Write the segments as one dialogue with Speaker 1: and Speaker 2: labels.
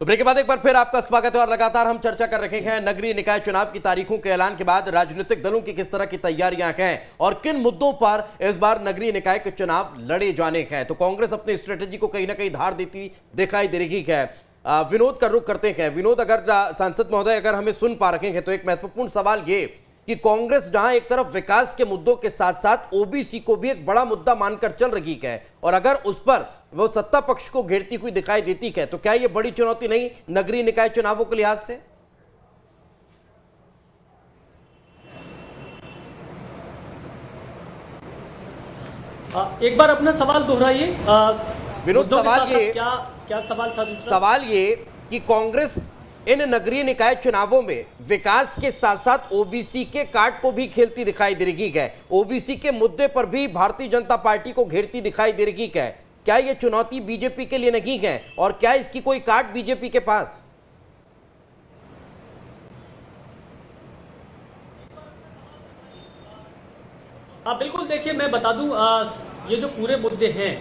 Speaker 1: तो ब्रेक के बाद एक बार फिर आपका स्वागत है और लगातार हम चर्चा कर रहे हैं नगरीय निकाय चुनाव की तारीखों के ऐलान के बाद राजनीतिक दलों की किस तरह की तैयारियां हैं और किन मुद्दों पर इस बार नगरीय निकाय के चुनाव लड़े जाने हैं। तो कांग्रेस अपनी स्ट्रेटेजी को कहीं ना कहीं धार देती दिखाई दे रही है। विनोद का रुख करते हैं। विनोद, अगर सांसद महोदय अगर हमें सुन पा रहे हैं तो एक महत्वपूर्ण सवाल ये कि कांग्रेस जहां एक तरफ विकास के मुद्दों के साथ साथ ओबीसी को भी एक बड़ा मुद्दा मानकर चल रही है और अगर उस पर वो सत्ता पक्ष को घेरती हुई दिखाई देती है, तो क्या ये बड़ी चुनौती नहीं नगरीय निकाय चुनावों के लिहाज से?
Speaker 2: एक बार अपना सवाल दोहराइए
Speaker 1: विनोद। सवाल ये
Speaker 2: क्या सवाल था? दूसरा
Speaker 1: सवाल ये कि कांग्रेस इन नगरीय निकाय चुनावों में विकास के साथ साथ ओबीसी के कार्ड को भी खेलती दिखाई दे रही है, ओबीसी के मुद्दे पर भी भारतीय जनता पार्टी को घेरती दिखाई दे रही है। क्या यह चुनौती बीजेपी के लिए नहीं है और क्या इसकी कोई कार्ड बीजेपी के पास?
Speaker 2: बिल्कुल, देखिए मैं बता दूं, ये जो पूरे मुद्दे हैं,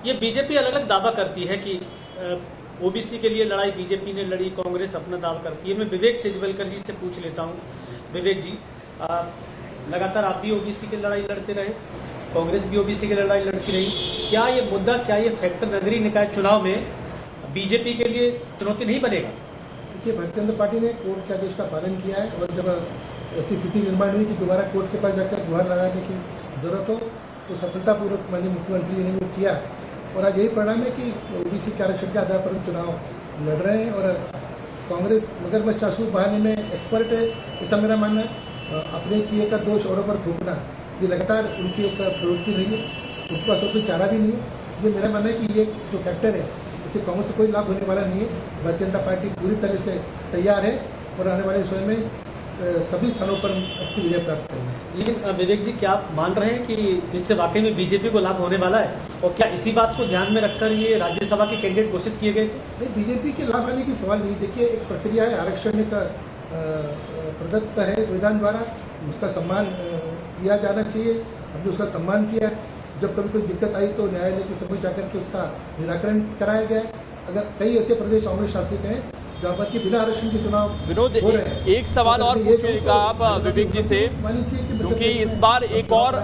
Speaker 2: ये बीजेपी अलग अलग दावा करती है कि ओबीसी के लिए लड़ाई बीजेपी ने लड़ी, कांग्रेस अपना दावा करती है। मैं विवेक सेजवलकर जी से पूछ लेता हूं। विवेक जी, लगातार आप भी ओबीसी की लड़ाई लड़ते रहे, कांग्रेस भी ओबीसी की लड़ाई लड़ती रही। क्या ये मुद्दा, क्या ये फैक्टर नगरीय निकाय चुनाव में बीजेपी के लिए चुनौती नहीं बनेगा?
Speaker 3: देखिए, भारतीय जनता पार्टी ने कोर्ट के आदेश का पालन किया है और जब ऐसी स्थिति निर्माण हुई कि दोबारा कोर्ट के पास जाकर गुहार लगाने की जरूरत हो तो सफलतापूर्वक माननीय मुख्यमंत्री ने वो किया और आज यही परिणाम है कि ओबीसी के आरक्षण के आधार पर हम चुनाव लड़ रहे हैं। और कांग्रेस मगरमच्छ चाशू बहाने में एक्सपर्ट है, ऐसा मेरा मानना है। अपने किए का दोष औरों पर थोपना ये लगातार उनकी एक प्रवृत्ति रही है, उनके पास कोई चारा भी नहीं है। ये मेरा मानना है कि ये जो फैक्टर है इससे कांग्रेस से कोई लाभ होने वाला नहीं है। भारतीय जनता पार्टी पूरी तरह से तैयार है और आने वाले समय में सभी स्थानों पर अच्छी विजय प्राप्त करेंगे।
Speaker 2: लेकिन विवेक जी, क्या आप मान रहे हैं कि इससे वाकई में बीजेपी को लाभ होने वाला है और क्या इसी बात को ध्यान में रखकर ये राज्यसभा के कैंडिडेट घोषित किए गए थे?
Speaker 3: नहीं, बीजेपी के लाभ आने की सवाल नहीं। देखिए, एक प्रक्रिया है, आरक्षण का प्रदत्त है संविधान द्वारा, उसका सम्मान किया जाना चाहिए। हमने उसका सम्मान किया है। जब कभी कोई दिक्कत आई तो न्यायालय की समझ जाकर के उसका निराकरण कराया गया है। अगर कई ऐसे प्रदेश कांग्रेस शासित हैं जहाँ पर कि बिना आरक्षण के चुनाव
Speaker 4: विनोद,
Speaker 3: हो रहे हैं।
Speaker 4: एक सवाल और पूछिएगा आप विवेक जी से, क्योंकि इस बार एक और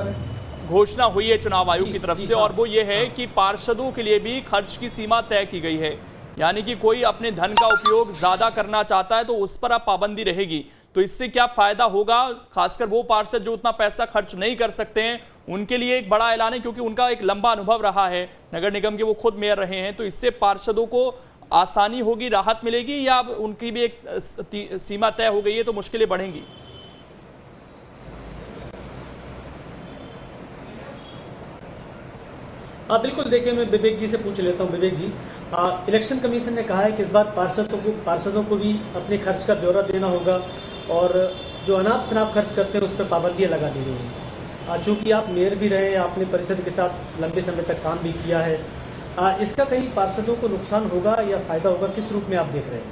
Speaker 4: घोषणा हुई है चुनाव आयोग की तरफ से और वो ये है कि पार्षदों के लिए भी खर्च की सीमा तय की गई है, यानी कि कोई अपने धन का उपयोग ज्यादा करना चाहता है तो उस पर अब पाबंदी रहेगी। तो इससे क्या फायदा होगा, खासकर वो पार्षद जो उतना पैसा खर्च नहीं कर सकते हैं उनके लिए एक बड़ा ऐलान है, क्योंकि उनका एक लंबा अनुभव रहा है नगर निगम के, वो खुद मेयर रहे हैं। तो इससे पार्षदों को आसानी होगी, राहत मिलेगी, या उनकी भी एक सीमा तय हो गई है तो मुश्किलें बढ़ेंगी?
Speaker 2: बिल्कुल, देखिए मैं विवेक जी से पूछ लेता हूं। विवेक जी, इलेक्शन कमीशन ने कहा है कि इस बार पार्षदों को भी अपने खर्च का ब्यौरा देना होगा और जो अनाप शनाप खर्च करते हैं उस पर पाबंदियां लगा दी गई हैं। चूंकि आप मेयर भी रहे, आपने परिषद के साथ लंबे समय तक काम भी किया है, इसका कहीं पार्षदों को नुकसान होगा या फायदा होगा, किस रूप में आप देख रहे हैं?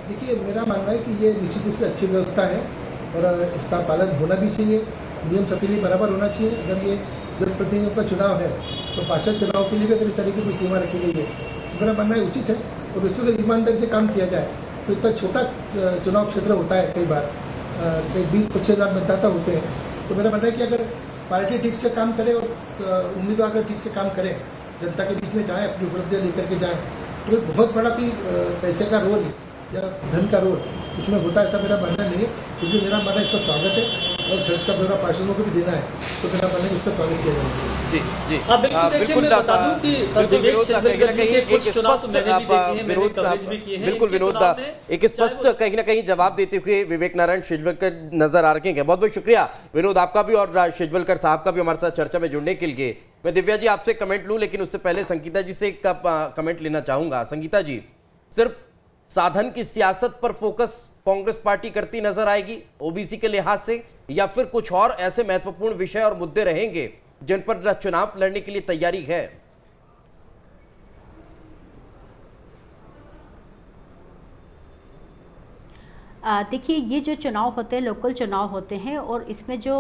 Speaker 3: देखिए, मेरा मानना है कि ये निश्चित रूप से अच्छी व्यवस्था है और इसका पालन होना भी चाहिए। नियम सबके लिए बराबर होना चाहिए। अगर ये जनप्रतिनिधियों का चुनाव है तो पार्षद चुनाव के लिए भी अगर इस तरह की कोई सीमा रखी गई है तो मेरा मानना है उचित है। और वैसे अगर ईमानदारी से काम किया जाए तो इतना छोटा चुनाव क्षेत्र होता है, कई बार कई 20-25 हज़ार मतदाता होते हैं, तो मेरा मानना है कि अगर पार्टी ठीक से काम करे और उम्मीदवार अगर ठीक से काम करें, जनता के बीच में जाए, अपनी उपलब्धियाँ लेकर के जाए, तो एक बहुत बड़ा भी पैसे का रोल या धन का रोल उसमें होता है, ऐसा मेरा मानना नहीं है। क्योंकि मेरा मानना इसका स्वागत है और खर्च का ब्यौरा पार्षदों को भी देना है, तो मेरा मानना है इसका स्वागत किया जाना चाहिए।
Speaker 1: जी जी,
Speaker 2: बिल्कुल
Speaker 1: विनोद, एक स्पष्ट कहीं ना कहीं जवाब देते हुए विवेक नारायण शेजवलकर नजर आ रहे हैं। बहुत बहुत शुक्रिया विनोद आपका भी और शेजवलकर साहब का भी हमारे साथ चर्चा में जुड़ने के लिए। मैं दिव्या जी आपसे कमेंट लूं, लेकिन उससे पहले संगीता जी से एक कमेंट लेना चाहूंगा। संगीता जी, सिर्फ साधन की सियासत पर फोकस कांग्रेस पार्टी करती नजर आएगी ओबीसी के लिहाज से, या फिर कुछ और ऐसे महत्वपूर्ण विषय और मुद्दे रहेंगे जिन पर चुनाव लड़ने के लिए तैयारी है?
Speaker 5: देखिए, ये जो चुनाव होते हैं लोकल चुनाव होते हैं और इसमें जो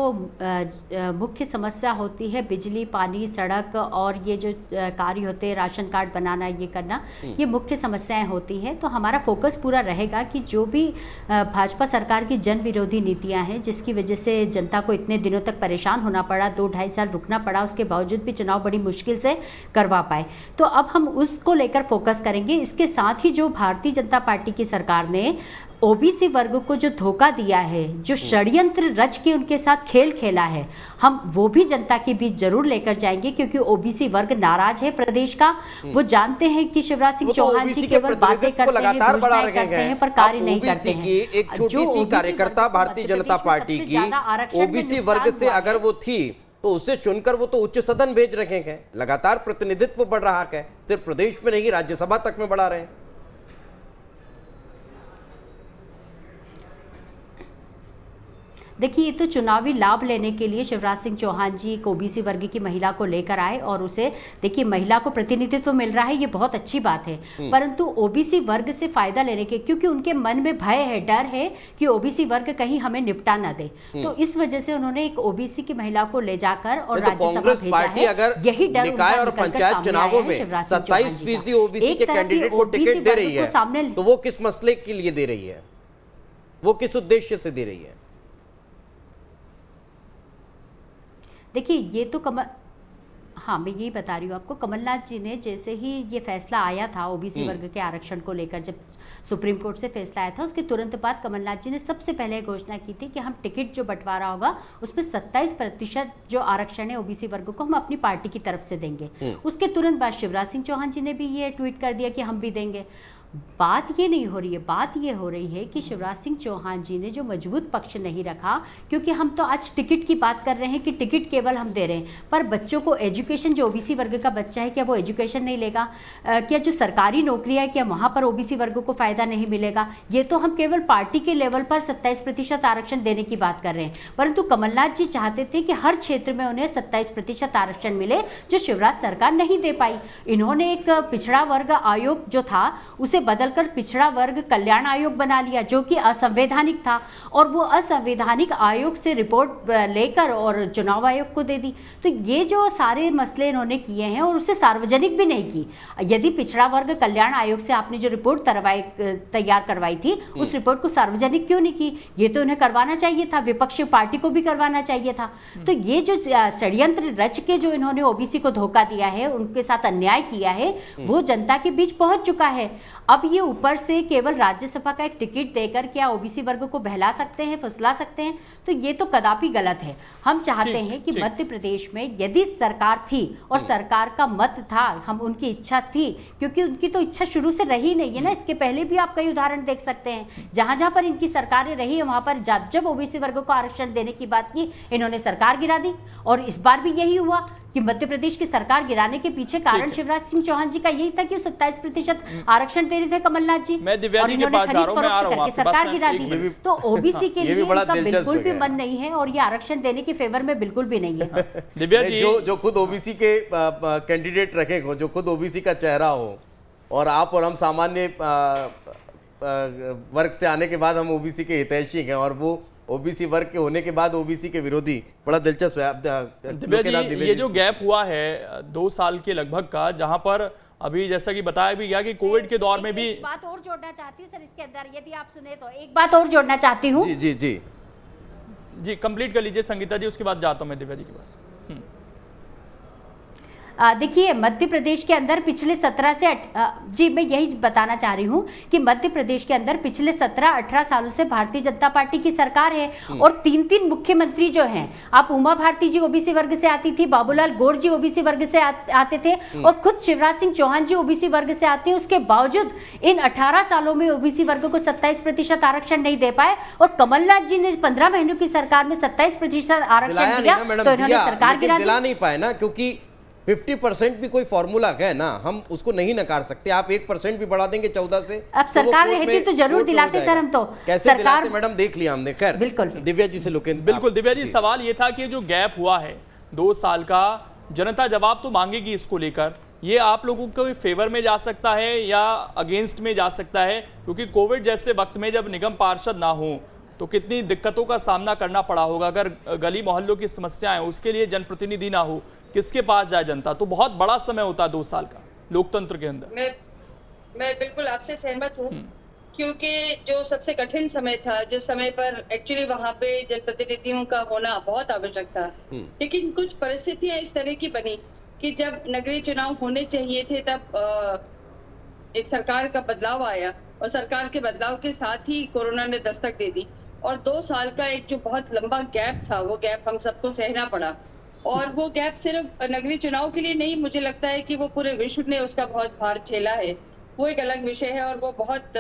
Speaker 5: मुख्य समस्या होती है बिजली, पानी, सड़क और ये जो कार्य होते हैं राशन कार्ड बनाना, ये करना, ये मुख्य समस्याएं होती हैं। तो हमारा फोकस पूरा रहेगा कि जो भी भाजपा सरकार की जन विरोधी नीतियां हैं जिसकी वजह से जनता को इतने दिनों तक परेशान होना पड़ा, 2-2.5 साल रुकना पड़ा, उसके बावजूद भी चुनाव बड़ी मुश्किल से करवा पाए, तो अब हम उसको लेकर फोकस करेंगे। इसके साथ ही जो भारतीय जनता पार्टी की सरकार ने ओबीसी वर्ग को जो धोखा दिया है, जो षड्यंत्र रच के उनके साथ खेल खेला है, हम वो भी जनता के बीच जरूर लेकर जाएंगे, क्योंकि ओबीसी वर्ग नाराज है प्रदेश का। वो जानते हैं कि शिवराज सिंह चौहान जी केवल बातें करते हैं, घोषणाएं करते हैं, पर कार्य नहीं करते हैं।
Speaker 1: एक छोटी सी कार्यकर्ता भारतीय जनता पार्टी की ओबीसी वर्ग से अगर वो थी तो उसे चुनकर वो तो उच्च सदन भेज रहे हैं, लगातार प्रतिनिधित्व बढ़ रहा है, सिर्फ प्रदेश में नहीं राज्यसभा तक में बढ़ा रहे हैं।
Speaker 5: देखिए, ये तो चुनावी लाभ लेने के लिए शिवराज सिंह चौहान जी एक ओबीसी वर्ग की महिला को लेकर आए और उसे, देखिए, महिला को प्रतिनिधित्व मिल रहा है, ये बहुत अच्छी बात है, परंतु ओबीसी वर्ग से फायदा लेने के, क्योंकि उनके मन में भय है, डर है कि ओबीसी वर्ग कहीं हमें निपटा न दे, तो इस वजह से उन्होंने एक ओबीसी की महिला को ले जाकर और राज्यसभा भेजा है।
Speaker 1: अगर
Speaker 5: यही डर
Speaker 1: निकाय और पंचायत चुनावों में 27% ओबीसी के कैंडिडेट को टिकट दे रही है, तो वो किस मसले के लिए दे रही है, वो किस उद्देश्य से दे रही है?
Speaker 5: देखिए, ये तो हाँ, मैं यही बता रही हूँ आपको, कमलनाथ जी ने जैसे ही ये फैसला आया था ओबीसी वर्ग के आरक्षण को लेकर, जब सुप्रीम कोर्ट से फैसला आया था उसके तुरंत बाद कमलनाथ जी ने सबसे पहले घोषणा की थी कि हम टिकट जो बंटवारा होगा उसमें 27% जो आरक्षण है ओबीसी वर्ग को हम अपनी पार्टी की तरफ से देंगे। उसके तुरंत बाद शिवराज सिंह चौहान जी ने भी ये ट्वीट कर दिया कि हम भी देंगे। बात ये नहीं हो रही है, बात ये हो रही है कि शिवराज सिंह चौहान जी ने जो मजबूत पक्ष नहीं रखा, क्योंकि हम तो आज टिकट की बात कर रहे हैं कि टिकट केवल हम दे रहे हैं, पर बच्चों को एजुकेशन, जो ओबीसी वर्ग का बच्चा है क्या वो एजुकेशन नहीं लेगा? क्या जो सरकारी नौकरियां है क्या वहाँ पर ओबीसी वर्ग को फायदा नहीं मिलेगा? ये तो हम केवल पार्टी के लेवल पर 27% आरक्षण देने की बात कर रहे हैं, परंतु कमलनाथ जी चाहते थे कि हर क्षेत्र में उन्हें 27% आरक्षण मिले, जो शिवराज सरकार नहीं दे पाई। इन्होंने एक पिछड़ा वर्ग आयोग जो था उसे बदलकर पिछड़ा वर्ग कल्याण आयोग बना लिया, जो कि असंवैधानिक था, और वो असंवैधानिक आयोग से रिपोर्ट लेकर और चुनाव आयोग को दे दी। तो ये जो सारे मसले इन्होंने किए हैं और उसे सार्वजनिक भी नहीं की। यदि पिछड़ा वर्ग कल्याण आयोग से आपने जो रिपोर्ट तैयार करवाई थी उस रिपोर्ट को सार्वजनिक क्यों नहीं की? ये तो उन्हें करवाना चाहिए था, विपक्षी पार्टी को भी करवाना चाहिए था। तो ये जो षड्यंत्र रच के जो इन्होंने ओबीसी को धोखा दिया है, उनके साथ अन्याय किया है, वो जनता के बीच पहुंच चुका है। अब ये ऊपर से केवल राज्यसभा का एक टिकट देकर क्या ओबीसी वर्ग को बहला सकते हैं, फुसला सकते हैं? तो ये तो कदापि गलत है। हम चाहते हैं कि मध्य प्रदेश में यदि सरकार थी और सरकार का मत था, हम उनकी इच्छा थी, क्योंकि उनकी तो इच्छा शुरू से रही नहीं है ना, इसके पहले भी आप कई उदाहरण देख सकते हैं, जहां जहां पर इनकी सरकारें रही है वहां पर जब ओबीसी वर्ग को आरक्षण देने की बात की इन्होंने सरकार गिरा दी। और इस बार भी यही हुआ कि मध्य प्रदेश की सरकार गिराने के पीछे कारण शिवराज सिंह चौहान जी का यही था कि 27% आरक्षण दे रहे थे कमलनाथ जी,
Speaker 4: मैं दिव्या जी के पास जा रहा हूं, मैं आ रहा हूं,
Speaker 5: सरकार गिरा दी। तो ओबीसी के लिए इनका बिल्कुल भी मन नहीं है और ये आरक्षण देने के फेवर में बिल्कुल भी नहीं है।
Speaker 1: दिव्या जी, जो खुद ओबीसी के कैंडिडेट रखे हो, जो खुद ओबीसी का चेहरा हो, और आप और हम सामान्य वर्ग से आने के बाद हम ओबीसी के हितैषी हैं, और वो ओबीसी वर्ग के होने के बाद ओबीसी के विरोधी, बड़ा दिलचस्प है।
Speaker 4: दिव्या जी, ये जो गैप हुआ है 2 साल के लगभग का, जहां पर अभी जैसा कि बताया भी गया कि कोविड के दौर में भी
Speaker 5: एक बात और जोड़ना चाहती हूँ सर इसके अंदर, यदि आप सुने तो एक बात और जोड़ना चाहती हूँ।
Speaker 1: जी जी जी
Speaker 4: जी, कंप्लीट कर लीजिए संगीता जी, उसके बाद जाता हूँ मैं दिव्या जी के पास।
Speaker 5: देखिए, मध्य प्रदेश के अंदर पिछले 17 से जी मैं यही बताना चाह रही हूँ कि मध्य प्रदेश के अंदर पिछले 17-18 सालों से भारतीय जनता पार्टी की सरकार है, और 3-3 मुख्यमंत्री जो हैं, आप उमा भारती जी ओबीसी वर्ग से आती थी, बाबूलाल गौर जी ओबीसी वर्ग से आते थे, और खुद शिवराज सिंह चौहान जी ओबीसी वर्ग से आते हैं। उसके बावजूद इन 18 सालों में ओबीसी वर्ग को 27% आरक्षण नहीं दे पाए, और कमलनाथ जी ने 15 महीनों की सरकार में 27% आरक्षण दिया, तो इन्होंने सरकार गिरा दी।
Speaker 1: दिला नहीं पाए ना, क्योंकि 50% भी कोई फॉर्मूला है ना, हम उसको नहीं नकार सकते। आप 1% भी बढ़ा देंगे 14 से,
Speaker 5: अब सरकार रहती तो जरूर दिलाते सर, हम तो
Speaker 1: कैसे दिलाते मैडम, देख लिया हमने। खैर,
Speaker 5: बिल्कुल
Speaker 1: दिव्या जी से लुकें।
Speaker 4: बिल्कुल दिव्या जी, सवाल ये था कि जो गैप हुआ है 2 साल का, जनता जवाब तो मांगेगी इसको लेकर, ये आप लोगों के फेवर में जा सकता है या अगेंस्ट में जा सकता है? क्योंकि कोविड जैसे वक्त में जब निगम पार्षद ना हो तो कितनी दिक्कतों का सामना करना पड़ा होगा। अगर गली मोहल्लों की समस्याएं उसके लिए जनप्रतिनिधि ना हो, किसके पास जाए जनता? तो बहुत बड़ा समय होता है 2 साल का लोकतंत्र के अंदर।
Speaker 6: मैं बिल्कुल आपसे सहमत हूँ, क्योंकि जो सबसे कठिन समय था, जिस समय पर एक्चुअली वहाँ पे जनप्रतिनिधियों का होना बहुत आवश्यक था, लेकिन कुछ परिस्थितियां इस तरह की बनी कि जब नगरीय चुनाव होने चाहिए थे तब एक सरकार का बदलाव आया और सरकार के बदलाव के साथ ही कोरोना ने दस्तक दे दी और 2 साल का एक जो बहुत लंबा गैप था, वो गैप हम सबको सहना पड़ा। और वो गैप सिर्फ नगरीय चुनाव के लिए नहीं, मुझे लगता है कि वो पूरे विश्व ने उसका बहुत भार झेला है। वो एक अलग विषय है और वो बहुत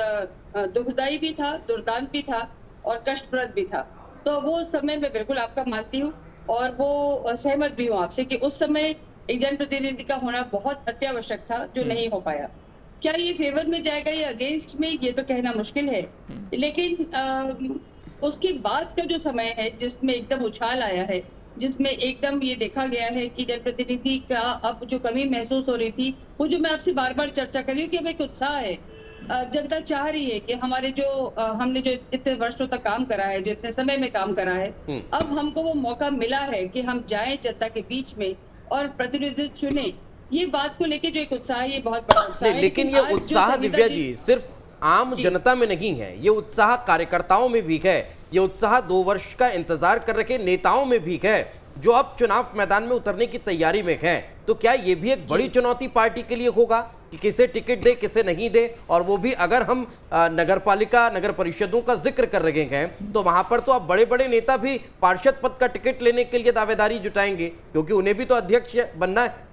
Speaker 6: दुखदायी भी था, दुर्दांत भी था और कष्टप्रद भी था। तो वो समय मैं बिल्कुल आपका मानती हूँ और वो सहमत भी हूँ आपसे कि उस समय एक जनप्रतिनिधि का होना बहुत अत्यावश्यक था, जो नहीं हो पाया। क्या ये फेवर में जाएगा या अगेंस्ट में, ये तो कहना मुश्किल है, लेकिन उसके बाद का जो समय है जिसमें एकदम उछाल आया है, जिसमें एकदम ये देखा गया है कि जनप्रतिनिधि का अब जो कमी महसूस हो रही थी, वो जो मैं आपसे बार बार चर्चा कर रही हूँ कि अब एक उत्साह है, जनता चाह रही है कि हमारे जो हमने जो इतने वर्षों तक काम करा है, जो इतने समय में काम करा है, अब हमको वो मौका मिला है कि हम जाएं जनता के बीच में और प्रतिनिधित्व चुने। ये बात को लेके जो एक उत्साह है, ये बहुत बड़ा उत्साह है।
Speaker 1: लेकिन ये उत्साह दिव्या जी सिर्फ आम जनता में नहीं है, ये उत्साह कार्यकर्ताओं में भी है, ये उत्साह 2 वर्ष का इंतजार कर रखे नेताओं में भी है, जो अब चुनाव मैदान में उतरने की तैयारी में हैं। तो क्या ये भी एक बड़ी चुनौती पार्टी के लिए होगा कि किसे टिकट दे, किसे नहीं दे? और वो भी अगर हम नगरपालिका, नगर परिषदों का जिक्र कर रहे हैं तो वहां पर तो अब बड़े बड़े नेता भी पार्षद पद का टिकट लेने के लिए दावेदारी जुटाएंगे, क्योंकि उन्हें भी तो अध्यक्ष बनना है।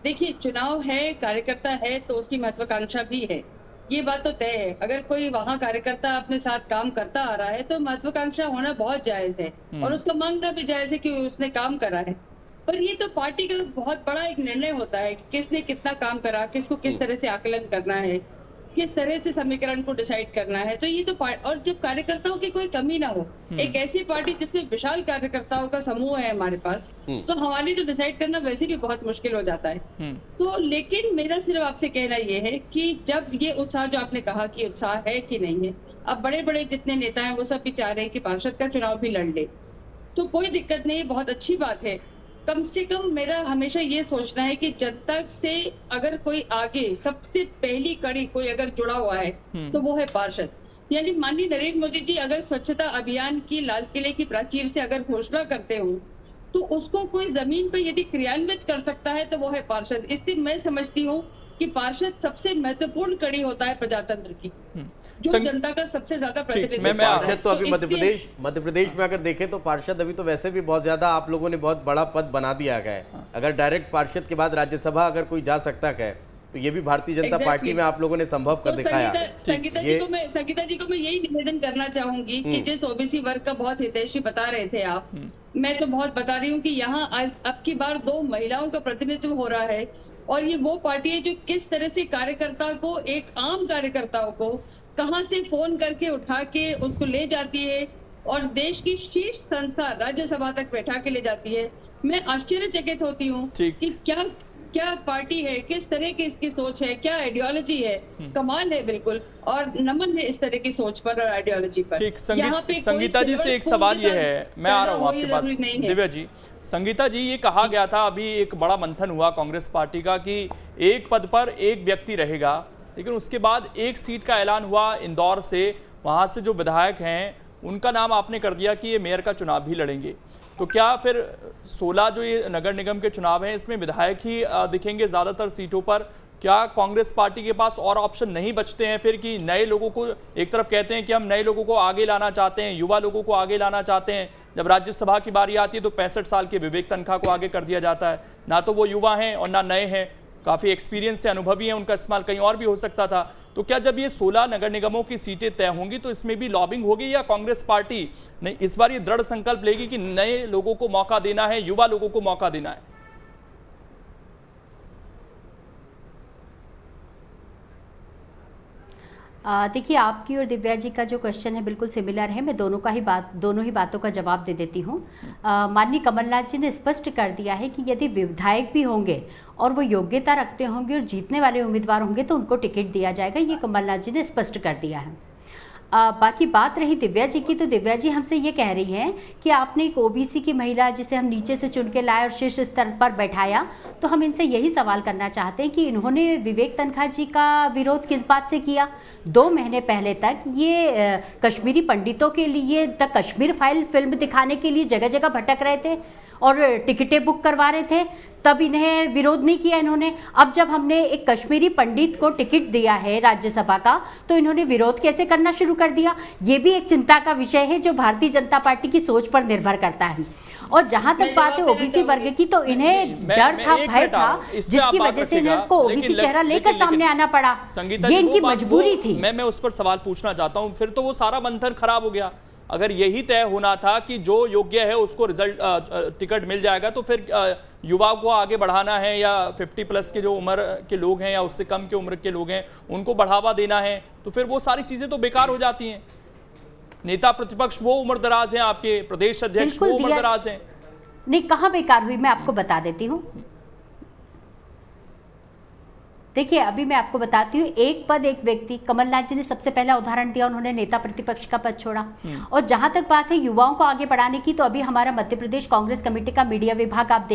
Speaker 6: देखिए, चुनाव है, कार्यकर्ता है तो उसकी महत्वाकांक्षा भी है, ये बात तो तय है। अगर कोई वहाँ कार्यकर्ता अपने साथ काम करता आ रहा है तो महत्वाकांक्षा होना बहुत जायज है और उसका मांगना भी जायज है कि उसने काम करा है। पर ये तो पार्टी का बहुत बड़ा एक निर्णय होता है कि किसने कितना काम करा, किसको किस तरह से आकलन करना है, किस तरह से समीकरण को डिसाइड करना है। तो ये तो और जब कार्यकर्ताओं की कोई कमी ना हो, एक ऐसी पार्टी जिसमें विशाल कार्यकर्ताओं का समूह है हमारे पास, तो हमारे तो डिसाइड करना वैसे भी बहुत मुश्किल हो जाता है। तो लेकिन मेरा सिर्फ आपसे कहना ये है कि जब ये उत्साह जो आपने कहा कि उत्साह है कि नहीं है, अब बड़े बड़े जितने नेता हैं वो सब भी चाह रहे हैं कि पार्षद का चुनाव भी लड़ ले, तो कोई दिक्कत नहीं, बहुत अच्छी बात है। कम से कम मेरा हमेशा ये सोचना है कि जनता से अगर कोई आगे सबसे पहली कड़ी कोई अगर जुड़ा हुआ है तो वो है पार्षद। यानी माननीय नरेंद्र मोदी जी अगर स्वच्छता अभियान की लाल किले की प्राचीर से अगर घोषणा करते हो तो उसको कोई जमीन पर यदि क्रियान्वित कर सकता है तो वो है पार्षद। इसलिए मैं समझती हूँ कि पार्षद सबसे महत्वपूर्ण कड़ी होता है प्रजातंत्र की, जो जनता का सबसे ज्यादा प्रतिनिधित्व।
Speaker 1: पार्षद तो अभी मध्य प्रदेश में अगर देखें तो पार्षद अभी तो वैसे भी बहुत ज्यादा आप लोगों ने बहुत बड़ा पद बना दिया है। अगर डायरेक्ट पार्षद के बाद राज्यसभा अगर कोई जा सकता है तो ये भी भारतीय जनता पार्टी में आप लोगों ने संभव कर दिखाया।
Speaker 6: संगीता जी को मैं यही निवेदन करना चाहूंगी कि जिस ओबीसी वर्ग का बहुत हितैषी बता रहे थे आप, मैं तो बहुत बता रही हूँ कि यहाँ अब की बार 2 महिलाओं का प्रतिनिधित्व हो रहा है और ये वो पार्टी है जो किस तरह से कार्यकर्ता को, एक आम कार्यकर्ताओं को कहां से फोन करके उठा के उसको ले जाती है और देश की शीर्ष संस्था राज्यसभा तक बैठा के ले जाती है। मैं आश्चर्यचकित होती हूँ कि क्या पार्टी है, किस तरह की इसकी सोच है, क्या आइडियोलॉजी है। कमाल है बिल्कुल, और नमन है इस तरह की सोच पर और आइडियोलॉजी पर।
Speaker 4: ठीक, संगीता जी से एक सवाल ये है, मैं आ रहा हूँ आपके पास दिव्या जी। संगीता जी, ये कहा गया था, अभी एक बड़ा मंथन हुआ कांग्रेस पार्टी का कि एक पद पर एक व्यक्ति रहेगा, लेकिन उसके बाद एक सीट का ऐलान हुआ इंदौर से, वहां से जो विधायक हैं उनका नाम आपने कर दिया कि ये मेयर का चुनाव भी लड़ेंगे। तो क्या फिर 16 जो ये नगर निगम के चुनाव हैं इसमें विधायक ही दिखेंगे ज़्यादातर सीटों पर? क्या कांग्रेस पार्टी के पास और ऑप्शन नहीं बचते हैं फिर कि नए लोगों को, एक तरफ कहते हैं कि हम नए लोगों को आगे लाना चाहते हैं, युवा लोगों को आगे लाना चाहते हैं, जब राज्यसभा की बारी आती है तो 65 साल के विवेक तनखा को आगे कर दिया जाता है, ना तो वो युवा हैं और ना नए हैं, काफ़ी एक्सपीरियंस से अनुभवी हैं, उनका इस्तेमाल कहीं और भी हो सकता था। तो क्या जब ये 16 नगर निगमों की सीटें तय होंगी तो इसमें भी लॉबिंग होगी, या कांग्रेस पार्टी नहीं इस बार ये दृढ़ संकल्प लेगी कि नए लोगों को मौका देना है, युवा लोगों को मौका देना है?
Speaker 5: देखिए, आपकी और दिव्या जी का जो क्वेश्चन है बिल्कुल सिमिलर है। मैं दोनों ही बातों का जवाब दे देती हूँ। माननीय कमलनाथ जी ने स्पष्ट कर दिया है कि यदि विधायक भी होंगे और वो योग्यता रखते होंगे और जीतने वाले उम्मीदवार होंगे तो उनको टिकट दिया जाएगा। ये कमलनाथ जी ने स्पष्ट कर दिया है। बाकी बात रही दिव्या जी की, तो दिव्या जी हमसे ये कह रही हैं कि आपने एक ओबीसी की महिला जिसे हम नीचे से चुन के लाए और शीर्ष स्तर पर बैठाया, तो हम इनसे यही सवाल करना चाहते हैं कि इन्होंने विवेक तनखा जी का विरोध किस बात से किया? 2 महीने पहले तक ये कश्मीरी पंडितों के लिए द कश्मीर फाइल फिल्म दिखाने के लिए जगह जगह भटक रहे थे और टिकटें बुक करवा रहे थे, तब इन्हें विरोध नहीं किया इन्होंने। अब जब हमने एक कश्मीरी पंडित को टिकट दिया है राज्यसभा का, तो इन्होंने विरोध कैसे करना शुरू कर दिया? ये भी एक चिंता का विषय है जो भारतीय जनता पार्टी की सोच पर निर्भर करता है। और जहां तक बात है ओबीसी वर्ग की, तो इन्हें डर था, भय था, जिसकी वजह से इनको ओबीसी चेहरा लेकर सामने आना पड़ा। ये इनकी मजबूरी थी।
Speaker 4: मैं उस पर सवाल पूछना चाहता हूं। फिर तो वो सारा मंथन खराब हो गया। अगर यही तय होना था कि जो योग्य है उसको रिजल्ट टिकट मिल जाएगा, तो फिर युवाओं को आगे बढ़ाना है या 50+ के जो उम्र के लोग हैं या उससे कम के उम्र के लोग हैं उनको बढ़ावा देना है, तो फिर वो सारी चीजें तो बेकार हो जाती हैं। नेता प्रतिपक्ष वो उम्रदराज हैं, आपके प्रदेश अध्यक्ष वो उम्रदराज हैं।
Speaker 5: नहीं, कहाँ बेकार हुई, मैं आपको बता देती हूँ। देखिए, अभी मैं आपको बताती हूँ, एक पद एक व्यक्ति। कमलनाथ जी ने सबसे पहला उदाहरण दिया, उन्होंने नेता प्रतिपक्ष का पद छोड़ा। और जहां तक बात है युवाओं को आगे बढ़ाने की, तो अभी हमारा मध्य प्रदेश कांग्रेस कमेटी का मीडिया विभाग आप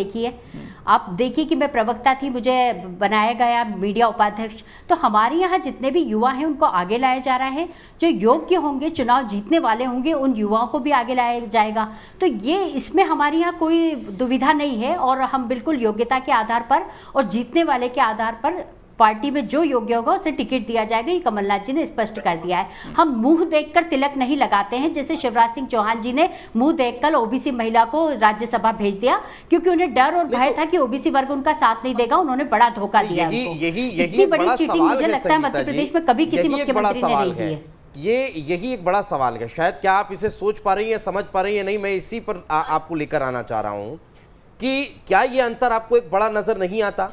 Speaker 5: देखिए कि मैं प्रवक्ता थी, मुझे बनाया गया मीडिया उपाध्यक्ष। तो हमारे यहाँ जितने भी युवा हैं उनको आगे लाया जा रहा है। जो योग्य होंगे, चुनाव जीतने वाले होंगे, उन युवाओं को भी आगे लाया जाएगा। तो ये इसमें हमारे यहाँ कोई दुविधा नहीं है और हम बिल्कुल योग्यता के आधार पर और जीतने वाले के आधार पर पार्टी में जो योग्य होगा उसे टिकट दिया जाएगा। ये कमलनाथ जी ने स्पष्ट कर दिया है। हम मुंह देखकर तिलक नहीं लगाते हैं, जैसे शिवराज सिंह चौहान जी ने मुंह देखकर ओबीसी महिला को राज्यसभा भेज दिया, क्योंकि उन्हें डर और भय था कि ओबीसी वर्ग उनका साथ नहीं देगा। उन्होंने बड़ा धोखा दिया।
Speaker 1: यही
Speaker 5: बड़ी चीटिंग मुझे लगता है मध्य प्रदेश में कभी किसी मुख्यमंत्री ने नहीं की है।
Speaker 1: यही एक बड़ा सवाल है। शायद क्या आप इसे सोच पा रही हैं, समझ पा रही हैं? नहीं, मैं इसी पर आपको लेकर आना चाह रहा हूं कि क्या ये अंतर आपको एक बड़ा नजर नहीं आता?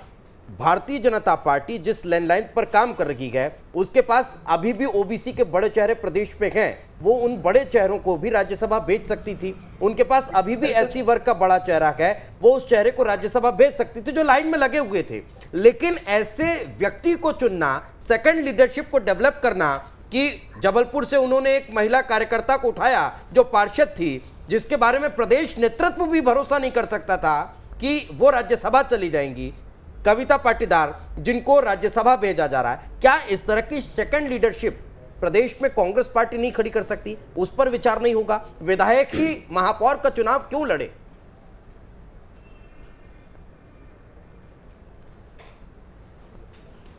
Speaker 1: भारतीय जनता पार्टी जिस लैंडलाइन पर काम कर रही है, उसके पास अभी भी ओबीसी के बड़े चेहरे प्रदेश में हैं। वो उन बड़े चेहरों को भी राज्यसभा भेज सकती थी। उनके पास अभी भी एससी वर्ग का बड़ा चेहरा है, वो उस चेहरे को राज्यसभा भेज सकती थी जो लाइन में लगे हुए थे। लेकिन ऐसे व्यक्ति को चुनना, सेकंड लीडरशिप को डेवलप करना, कि जबलपुर से उन्होंने एक महिला कार्यकर्ता को उठाया जो पार्षद थी, जिसके बारे में प्रदेश नेतृत्व भी भरोसा नहीं कर सकता था कि वो राज्यसभा चली जाएंगी, कविता पाटीदार, जिनको राज्यसभा भेजा जा रहा है। क्या इस तरह की सेकंड लीडरशिप प्रदेश में कांग्रेस पार्टी नहीं खड़ी कर सकती? उस पर विचार नहीं होगा? विधायक ही महापौर का चुनाव क्यों लड़े?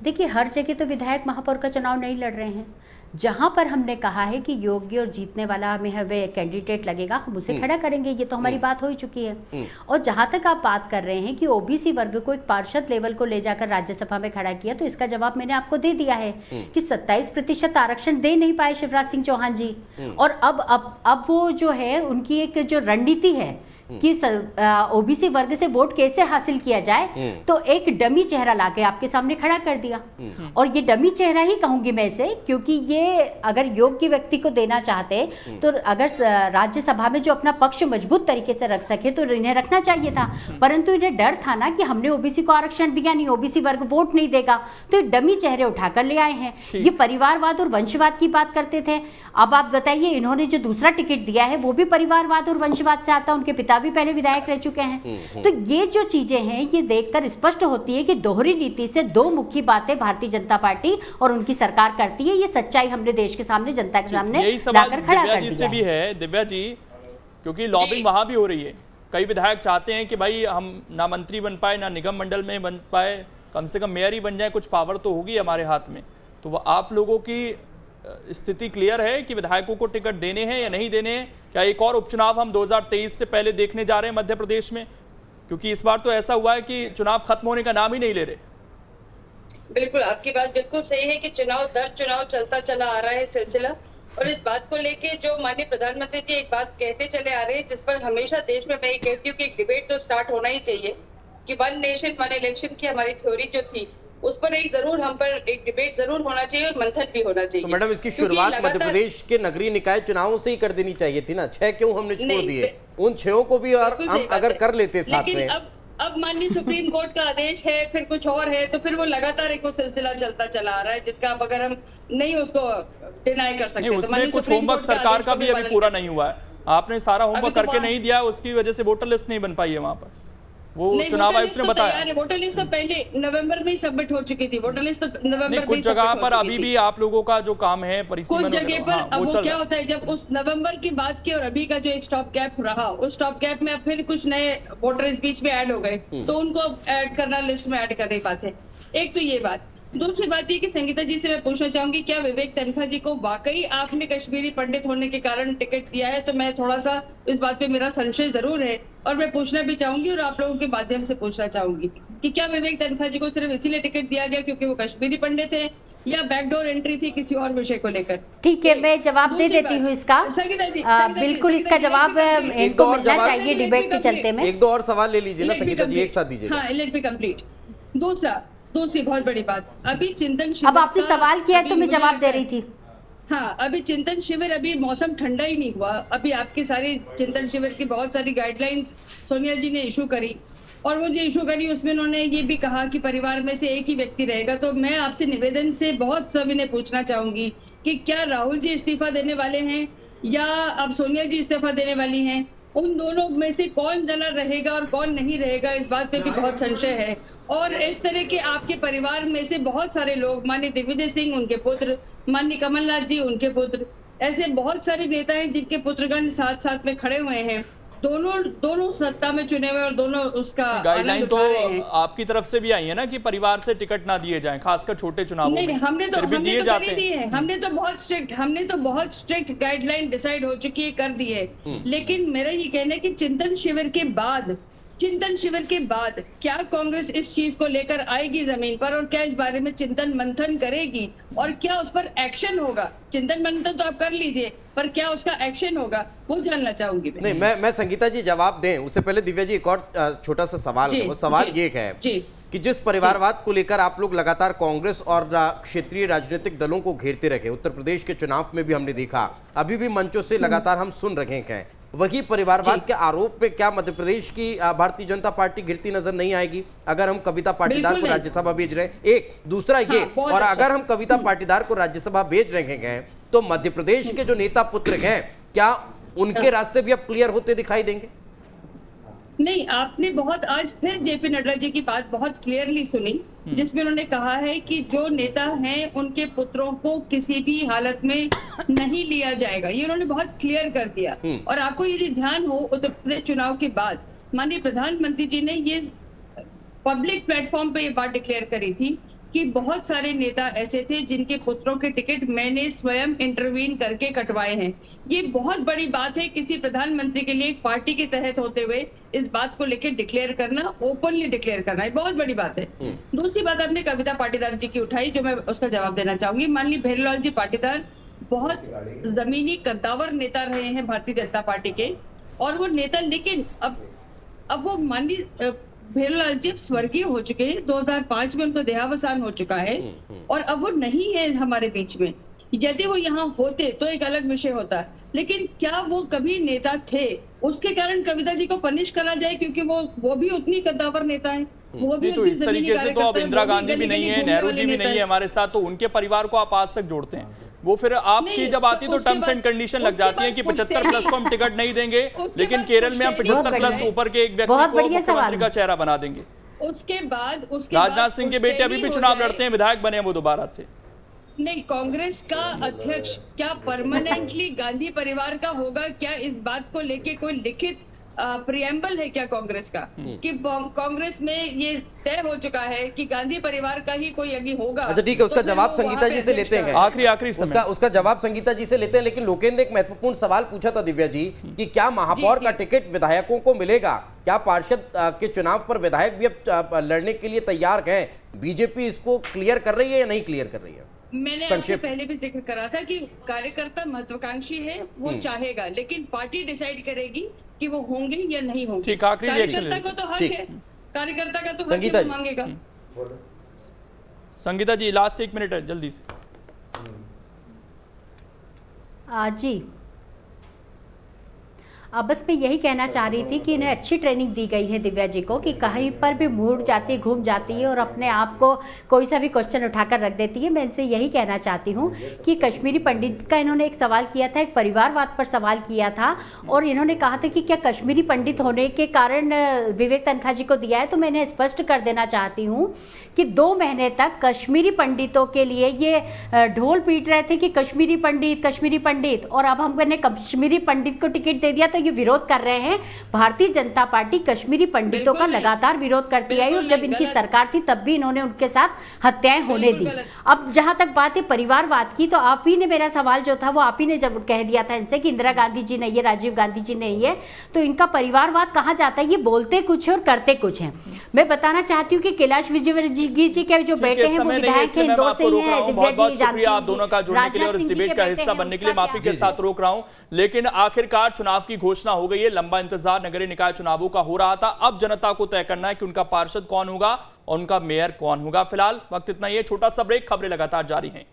Speaker 5: देखिए, हर जगह तो विधायक महापौर का चुनाव नहीं लड़ रहे हैं। जहां पर हमने कहा है कि योग्य और जीतने वाला हमें कैंडिडेट लगेगा, हम उसे खड़ा करेंगे। ये तो हमारी बात हो ही चुकी है। और जहां तक आप बात कर रहे हैं कि ओबीसी वर्ग को एक पार्षद लेवल को ले जाकर राज्यसभा में खड़ा किया, तो इसका जवाब मैंने आपको दे दिया है कि 27% आरक्षण दे नहीं पाए शिवराज सिंह चौहान जी। और अब वो जो है उनकी एक जो रणनीति है कि ओबीसी वर्ग से वोट कैसे हासिल किया जाए, तो एक डमी चेहरा लाके आपके सामने खड़ा कर दिया। और ये डमी चेहरा ही कहूंगी मैं इसे, क्योंकि ये अगर योग्य व्यक्ति को देना चाहते तो अगर राज्यसभा में जो अपना पक्ष मजबूत तरीके से रख सके तो इन्हें रखना चाहिए था। परंतु इन्हें डर था ना कि हमने ओबीसी को आरक्षण दिया नहीं, ओबीसी वर्ग वोट नहीं देगा, तो डमी चेहरे उठाकर ले आए हैं। ये परिवारवाद और वंशवाद की बात करते थे। अब आप बताइए, इन्होंने जो दूसरा टिकट दिया है वो भी परिवारवाद और वंशवाद से आता है। उनके पिता भी पहले विधायक रह चुके हैं। तो ये जो चीजें हैं, ये देखकर स्पष्ट होती है कि दोहरी नीति से दो मुखी बातें भारतीय जनता पार्टी और उनकी सरकार करती है। ये सच्चाई हमने देश के सामने, जनता के सामने लाकर खड़ा कर दिया
Speaker 4: से भी है। दिव्या जी, क्योंकि लॉबिंग वहां भी हो रही है। कई विधायक चाहते हैं कि भाई हम ना मंत्री बन पाए, ना निगम मंडल में बन पाए, कम से कम मेयर ही बन जाए, कुछ पावर तो होगी हमारे हाथ में। तो वो आप लोगों की स्थिति क्लियर है कि विधायकों को टिकट देने हैं या नहीं देने हैं? क्या एक और उपचुनाव हम 2023 से पहले देखने जा रहे हैं मध्य प्रदेश में? क्योंकि इस बार तो ऐसा हुआ है कि चुनाव खत्म होने का नाम ही नहीं ले रहे।
Speaker 6: बिल्कुल, आपकी बात बिल्कुल सही है कि चुनाव दर चुनाव चलता चला आ रहा है सिलसिला। और इस बात को लेके जो माननीय प्रधानमंत्री जी एक बात कहते चले आ रहे हैं, जिस पर हमेशा देश में मैं ये कहती हूँ कि एक डिबेट तो स्टार्ट होना ही चाहिए कि 1 नेशन 1 इलेक्शन की हमारी थ्योरी जो थी उस पर एक जरूर हम पर एक डिबेट जरूर होना चाहिए और मंथन भी होना चाहिए।
Speaker 1: तो मैडम इसकी
Speaker 6: क्योंकि
Speaker 1: शुरुआत मध्य
Speaker 6: लगातार-
Speaker 1: प्रदेश के नगरीय निकाय चुनावों से ही कर देनी चाहिए थी ना। 6 क्यों हमने छोड़
Speaker 6: नहीं,
Speaker 1: दिए? उन 6 को भी और
Speaker 6: बिल्कुल
Speaker 1: हम
Speaker 6: सही बात
Speaker 1: अगर
Speaker 6: है।
Speaker 1: कर लेते साथ
Speaker 6: लेकिन
Speaker 1: में।
Speaker 6: अब माननीय सुप्रीम कोर्ट का आदेश है, फिर कुछ और है, तो फिर वो लगातार एक वो सिलसिला चलता चला आ रहा है, जिसका अब अगर हम नहीं उसको डिनाई कर सकते
Speaker 4: नहीं,
Speaker 6: तो
Speaker 4: उसमें
Speaker 6: माननीय
Speaker 4: कुछ
Speaker 6: सुप्रीम
Speaker 4: होमवर्क
Speaker 6: कोर्ट के
Speaker 4: सरकार
Speaker 6: आदेश
Speaker 4: का
Speaker 6: को
Speaker 4: भी अभी
Speaker 6: पालन
Speaker 4: पूरा
Speaker 6: करें।
Speaker 4: नहीं हुआ है। आपने सारा होमवर्क
Speaker 6: अभी तो
Speaker 4: करके
Speaker 6: वहाँ-
Speaker 4: नहीं दिया, उसकी वजह से वोटर लिस्ट नहीं बन पाई है वहाँ पर, वो
Speaker 6: नहीं,
Speaker 4: चुनाव
Speaker 6: वोटर
Speaker 4: आयुक्त
Speaker 6: लिस्ट
Speaker 4: ने
Speaker 6: तो
Speaker 4: बताया।
Speaker 6: तैयार है, वोटर लिस्ट तो पहले नवंबर में ही सबमिट हो चुकी थी, वोटर लिस्ट तो नवंबर
Speaker 4: नहीं,
Speaker 6: में
Speaker 4: कुछ
Speaker 6: ही
Speaker 4: जगह
Speaker 6: सबमिट हो
Speaker 4: पर
Speaker 6: चुकी
Speaker 4: अभी
Speaker 6: थी।
Speaker 4: भी आप लोगों का जो काम है
Speaker 6: कुछ
Speaker 4: परिसीमन
Speaker 6: जगह
Speaker 4: वगैरह,
Speaker 6: पर
Speaker 4: हाँ,
Speaker 6: अब
Speaker 4: वो
Speaker 6: वो
Speaker 4: चल
Speaker 6: क्या
Speaker 4: रहा है।
Speaker 6: होता है, जब उस नवंबर की बात की और अभी का जो एक स्टॉप गैप रहा, उस स्टॉप गैप में अब फिर कुछ नए वोटर इस बीच में ऐड हो गए, तो उनको ऐड करना, लिस्ट में ऐड कर नहीं पाते। एक तो ये बात। दूसरी बात ये कि संगीता जी से मैं पूछना चाहूंगी, क्या विवेक तनखा जी को वाकई आपने कश्मीरी पंडित होने के कारण टिकट दिया है? तो मैं थोड़ा सा इस बात पे मेरा संशय जरूर है, और मैं पूछना भी चाहूंगी और आप लोगों के माध्यम से पूछना चाहूंगी कि क्या विवेक तनखा जी को सिर्फ इसीलिए टिकट दिया गया क्योंकि वो कश्मीरी पंडित है, या बैकडोर एंट्री थी किसी और विषय को लेकर?
Speaker 5: ठीक है, मैं जवाब दे
Speaker 6: दूसरी
Speaker 5: देती
Speaker 6: बात-
Speaker 5: हूँ इसका।
Speaker 6: संगीता जी,
Speaker 5: बिल्कुल
Speaker 6: संगीता
Speaker 5: इसका
Speaker 6: जी,
Speaker 5: जवाब
Speaker 6: एक
Speaker 5: इनको
Speaker 1: और
Speaker 5: मिलना
Speaker 1: जवाब-
Speaker 5: चाहिए डिबेट के चलते में।
Speaker 1: एक दो और सवाल ले लीजिए ना
Speaker 6: Let me
Speaker 1: संगीता जी, एक
Speaker 6: complete.
Speaker 1: साथ दीजिएगा।
Speaker 6: हाँ, लेट मी कंप्लीट। दूसरी बहुत बड़ी बात, अभी चिंतन शिविर
Speaker 5: अब आपने
Speaker 6: का-
Speaker 5: सवाल किया है
Speaker 6: अभी
Speaker 5: तो मैं
Speaker 6: मुझे
Speaker 5: जवाब दे
Speaker 6: लगता है-
Speaker 5: रही थी।
Speaker 6: हाँ, अभी चिंतन शिविर, अभी मौसम ठंडा ही नहीं हुआ, अभी आपकी सारी चिंतन शिविर की बहुत सारी गाइडलाइंस सोनिया जी ने इशू करी, और वो जो इशू करी उसमें उन्होंने ये भी कहा कि परिवार में से एक ही व्यक्ति रहेगा। तो मैं आपसे निवेदन से बहुत सविनय पूछना चाहूंगी कि क्या राहुल जी इस्तीफा देने वाले हैं या अब सोनिया जी इस्तीफा देने वाली हैं? उन दोनों में से कौन जना रहेगा और कौन नहीं रहेगा, इस बात पे भी बहुत संशय है। और इस तरह के आपके परिवार में से बहुत सारे लोग, माननीय दिग्विजय सिंह उनके पुत्र, माननीय कमलनाथ जी उनके पुत्र, ऐसे बहुत सारे नेता हैं जिनके पुत्रगण साथ साथ में खड़े हुए हैं, दोनों सत्ता में चुने हुए और दोनों उसका
Speaker 4: गाइडलाइन
Speaker 6: आनंद
Speaker 4: तो
Speaker 6: उठा रहे हैं।
Speaker 4: आपकी तरफ से भी आई है ना कि परिवार से टिकट ना दिए जाएं, खासकर छोटे चुनावों
Speaker 6: नहीं,
Speaker 4: में।
Speaker 6: हमने तो
Speaker 4: फिर भी दिए
Speaker 6: कर
Speaker 4: जाते
Speaker 6: ही
Speaker 4: हैं।
Speaker 6: दिए हैं, हमने तो बहुत स्ट्रिक्ट गाइडलाइन डिसाइड हो चुकी है, कर दी है। लेकिन मेरा ये कहना है कि चिंतन शिविर के बाद क्या कांग्रेस इस चीज को लेकर आएगी जमीन पर, और क्या इस बारे में चिंतन मंथन करेगी, और क्या उस पर एक्शन होगा? चिंतन मंथन तो आप कर लीजिए, पर क्या उसका एक्शन होगा, वो जानना चाहूंगी मैं।
Speaker 1: नहीं, मैं संगीता जी जवाब दें उससे पहले दिव्या जी एक और छोटा सा सवाल है। वो सवाल ये है कि जिस परिवारवाद को लेकर आप लोग लगातार कांग्रेस और क्षेत्रीय राजनीतिक दलों को घेरते रहे, उत्तर प्रदेश के चुनाव में भी हमने देखा, अभी भी मंचों से लगातार हम सुन रहे हैं, वही परिवारवाद के आरोप पे क्या मध्य प्रदेश की भारतीय जनता पार्टी गिरती नजर नहीं आएगी अगर हम कविता पाटीदार को राज्यसभा भेज रहे हैं? एक दूसरा ये, और अगर हम कविता पाटीदार को राज्यसभा भेज रहे हैं तो मध्य प्रदेश के जो नेता पुत्र हैं, क्या उनके रास्ते भी अब क्लियर होते दिखाई देंगे?
Speaker 6: नहीं, आपने बहुत आज फिर जेपी नड्डा जी की बात बहुत क्लियरली सुनी, जिसमें उन्होंने कहा है कि जो नेता हैं उनके पुत्रों को किसी भी हालत में नहीं लिया जाएगा, ये उन्होंने बहुत क्लियर कर दिया। और आपको ये ध्यान हो, उत्तर प्रदेश चुनाव के बाद माननीय प्रधानमंत्री जी ने ये पब्लिक प्लेटफॉर्म पे ये बात डिक्लेयर करी थी कि बहुत सारे नेता ऐसे थे जिनके पुत्रों के टिकट मैंने स्वयं इंटरवीन करके कटवाए हैं। ये बहुत बड़ी बात है किसी प्रधानमंत्री के लिए, एक पार्टी के तहत होते हुए इस बात को लेकर डिक्लेयर करना, ओपनली डिक्लेयर करना, ये बहुत बड़ी बात है। दूसरी बात आपने कविता पाटीदार जी की उठाई, जो मैं उसका जवाब देना चाहूंगी। माननीय भेरूलाल जी पाटीदार बहुत जमीनी कद्दावर नेता रहे हैं भारतीय जनता पार्टी के, और वो नेता, लेकिन अब वो माननीय भेरूलाल जी स्वर्गीय हो चुके हैं, 2005 में उनका देहावसान हो चुका है, और अब वो नहीं है हमारे बीच में। यदि वो यहाँ होते तो एक अलग विषय होता, लेकिन क्या वो कभी नेता थे? उसके कारण कविता जी को पनिश करा जाए क्योंकि वो भी उतनी कद्दावर नेता है, वो भी
Speaker 4: नहीं तो इस तरीके से तो अब इंदिरा गांधी भी नहीं है, नेहरू जी भी नहीं है हमारे साथ, तो उनके परिवार को आप आज तक जोड़ते हैं। वो फिर आपकी जब आती तो टर्म्स एंड कंडीशन लग जाती है कि 75 प्लस को हम टिकट नहीं देंगे, लेकिन केरल में हम 75 प्लस ऊपर के एक व्यक्ति को मुख्यमंत्री का चेहरा बना देंगे।
Speaker 6: उसके बाद
Speaker 4: राजनाथ सिंह के बेटे अभी भी चुनाव लड़ते हैं, विधायक बने वो दोबारा से।
Speaker 6: नहीं, कांग्रेस का अध्यक्ष क्या परमानेंटली गांधी परिवार का होगा? क्या इस बात को लेके कोई लिखित प्रियम्बल है क्या कांग्रेस का, कि कांग्रेस में ये तय हो चुका है कि गांधी परिवार का ही कोई आगे होगा?
Speaker 1: अच्छा ठीक है, उसका जवाब संगीता जी से लेते हैं।
Speaker 4: आखिरी
Speaker 1: उसका जवाब संगीता जी से लेते हैं, लेकिन लोकेंद्र एक महत्वपूर्ण सवाल पूछा था दिव्या जी कि क्या महापौर का टिकट विधायकों को मिलेगा? क्या पार्षद के चुनाव पर विधायक भी अब लड़ने के लिए तैयार हैं? बीजेपी इसको क्लियर कर रही है या नहीं क्लियर कर रही है?
Speaker 6: मैंने आपसे पहले भी जिक्र करा था कि कार्यकर्ता महत्वाकांक्षी है, वो चाहेगा, लेकिन पार्टी डिसाइड करेगी कि वो होंगे या नहीं होंगे।
Speaker 4: ठीक, आखिरी रिएक्शन
Speaker 6: कार्यकर्ता को तो हक है, कार्यकर्ता का तो हक
Speaker 1: संगीता
Speaker 6: है,
Speaker 1: जी
Speaker 6: मांगेगा।
Speaker 4: संगीता जी लास्ट 1 मिनट है जल्दी से।
Speaker 5: जी बस मैं यही कहना चाह रही थी कि इन्हें अच्छी ट्रेनिंग दी गई है दिव्या जी को कि कहीं पर भी मुड़ जाती है, घूम जाती है और अपने आप को कोई सा भी क्वेश्चन उठाकर रख देती है। मैं इनसे यही कहना चाहती हूँ कि कश्मीरी पंडित का इन्होंने एक सवाल किया था, एक परिवारवाद पर सवाल किया था और इन्होंने कहा था कि क्या कश्मीरी पंडित होने के कारण विवेक तनखा जी को दिया है। तो मैं इन्हें स्पष्ट कर देना चाहती हूँ कि 2 महीने तक कश्मीरी पंडितों के लिए ये ढोल पीट रहे थे कि कश्मीरी पंडित, और अब हमने कश्मीरी पंडित को टिकट दे दिया तो ये विरोध कर रहे हैं। भारतीय जनता पार्टी कश्मीरी पंडितों का लगातार विरोध करती आई और जब इनकी सरकार थी तब भी इन्होंने उनके साथ हत्याएं होने दी। अब जहां तक बात है परिवारवाद की, तो आप ही ने मेरा सवाल जो था वो आप ही ने जब कह दिया था इनसे कि इंदिरा गांधी जी नहीं है, राजीव गांधी जी नहीं है, तो इनका परिवारवाद कहाँ जाता है? ये बोलते कुछ है और करते कुछ है। मैं बताना चाहती हूँ कि कैलाश विजयवर्गीय जी के जो बेटे हैं वो विधायक हैं, इंदौर से ही हैं।
Speaker 4: बहुत बहुत शुक्रिया आप दोनों का जुड़ने के लिए और इस डिबेट का हिस्सा बनने के लिए। माफी के साथ रोक रहा हूं, लेकिन आखिरकार चुनाव की घोषणा हो गई है। लंबा इंतजार नगरीय निकाय चुनावों का हो रहा था, अब जनता को तय करना है कि उनका पार्षद कौन होगा और उनका मेयर कौन होगा। फिलहाल वक्त इतना ही है, छोटा सा ब्रेक, खबरें लगातार जारी हैं।